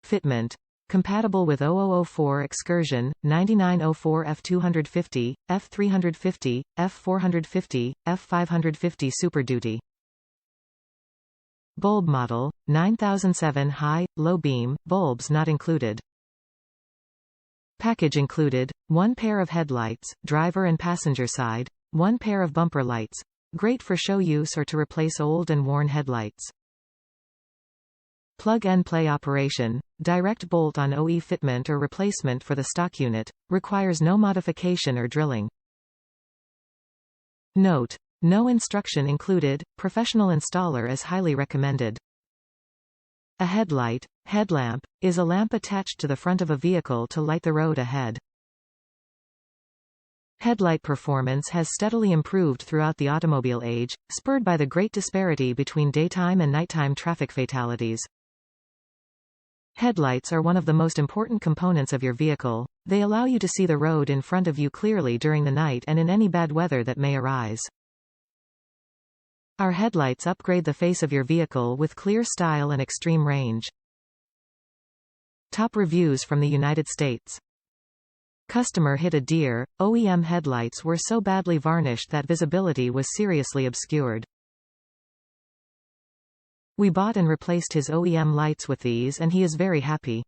Fitment. Compatible with 0004 Excursion, 9904 F250, F350, F450, F550 Super Duty. Bulb model, 9007 high, low beam, bulbs not included. Package included, 1 pair of headlights, driver and passenger side, 1 pair of bumper lights, great for show use or to replace old and worn headlights. Plug-and-play operation, direct bolt-on OE fitment or replacement for the stock unit, requires no modification or drilling. Note: no instruction included, professional installer is highly recommended. A headlight, headlamp, is a lamp attached to the front of a vehicle to light the road ahead. Headlight performance has steadily improved throughout the automobile age, spurred by the great disparity between daytime and nighttime traffic fatalities. Headlights are one of the most important components of your vehicle. They allow you to see the road in front of you clearly during the night and in any bad weather that may arise. Our headlights upgrade the face of your vehicle with clear style and extreme range. Top reviews from the United States. Customer hit a deer. OEM headlights were so badly varnished that visibility was seriously obscured. We bought and replaced his OEM lights with these and he is very happy.